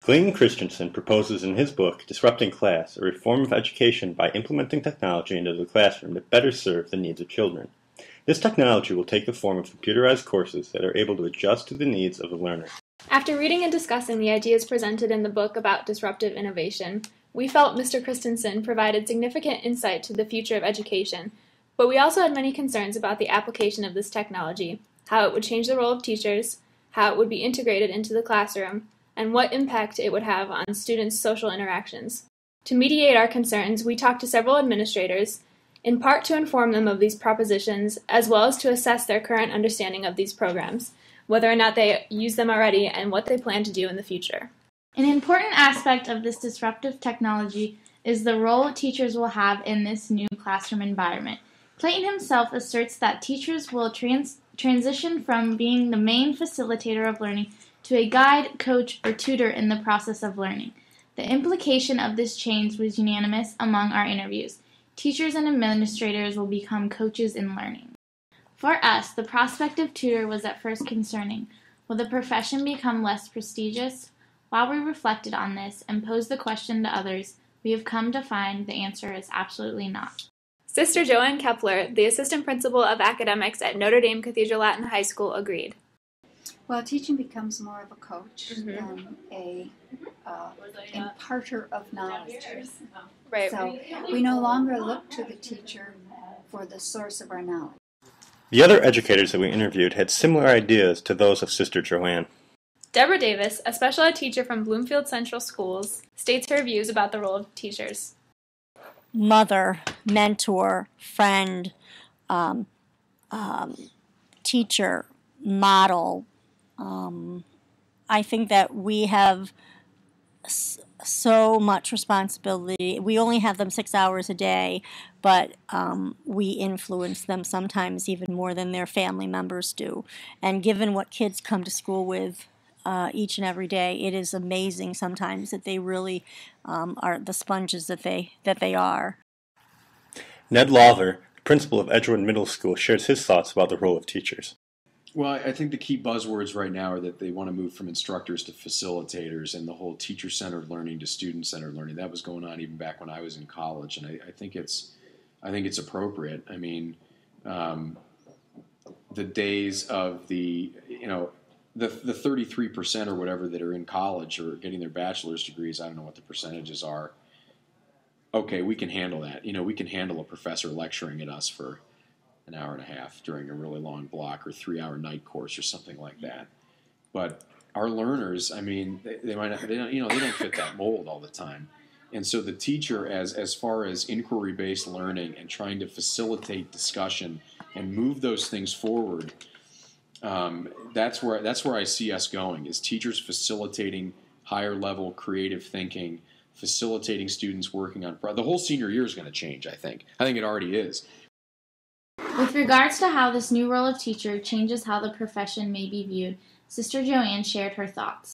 Clayton Christensen proposes in his book, Disrupting Class, a reform of education by implementing technology into the classroom to better serve the needs of children. This technology will take the form of computerized courses that are able to adjust to the needs of the learner. After reading and discussing the ideas presented in the book about disruptive innovation, we felt Mr. Christensen provided significant insight to the future of education, but we also had many concerns about the application of this technology, how it would change the role of teachers, how it would be integrated into the classroom, and what impact it would have on students' social interactions. To mediate our concerns, we talked to several administrators, in part to inform them of these propositions, as well as to assess their current understanding of these programs, whether or not they use them already, and what they plan to do in the future. An important aspect of this disruptive technology is the role teachers will have in this new classroom environment. Clayton himself asserts that teachers will transition from being the main facilitator of learning to a guide, coach, or tutor in the process of learning. The implication of this change was unanimous among our interviews. Teachers and administrators will become coaches in learning. For us, the prospect of tutor was at first concerning. Will the profession become less prestigious? While we reflected on this and posed the question to others, we have come to find the answer is absolutely not. Sister Joanne Kepler, the assistant principal of academics at Notre Dame Cathedral Latin High School, agreed. Well, teaching becomes more of a coach than a imparter of knowledge. Right. So we no longer look to the teacher for the source of our knowledge. The other educators that we interviewed had similar ideas to those of Sister Joanne. Deborah Davis, a special ed teacher from Bloomfield Central Schools, states her views about the role of teachers. Mother, mentor, friend, teacher, model. I think that we have so much responsibility. We only have them 6 hours a day, but we influence them sometimes even more than their family members do. And given what kids come to school with each and every day, it is amazing sometimes that they really are the sponges that they are. Ned Lawler, principal of Edgewood Middle School, shares his thoughts about the role of teachers. Well, I think the key buzzwords right now are that they want to move from instructors to facilitators, and the whole teacher-centered learning to student-centered learning. That was going on even back when I was in college, and I think it's appropriate. I mean, the days of the 33% or whatever that are in college or getting their bachelor's degrees, I don't know what the percentages are. Okay, we can handle that. We can handle a professor lecturing at us for an hour and a half during a really long block or 3-hour night course or something like that. But our learners, I mean, they don't fit that mold all the time. And so the teacher, as far as inquiry-based learning and trying to facilitate discussion and move those things forward, that's where I see us going, is teachers facilitating higher level creative thinking, facilitating students working on the whole senior year is going to change. I think it already is. With regards to how this new role of teacher changes how the profession may be viewed, Sister Joanne shared her thoughts.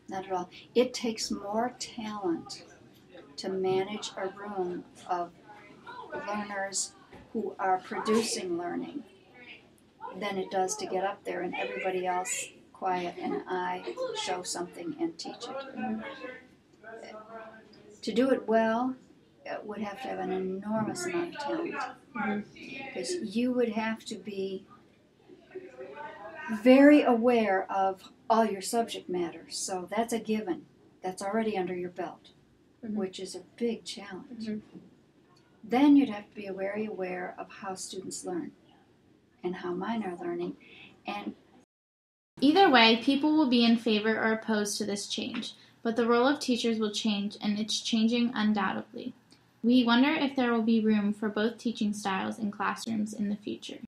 Not at all. It takes more talent to manage a room of learners who are producing learning than it does to get up there and everybody else quiet and I show something and teach it. To do it well, it would have to have an enormous amount of talent. Because you would have to be very aware of all your subject matter. So that's a given. That's already under your belt, which is a big challenge. Then you'd have to be very aware of how students learn and how mine are learning. And either way, people will be in favor or opposed to this change, but the role of teachers will change, and it's changing undoubtedly. We wonder if there will be room for both teaching styles in classrooms in the future.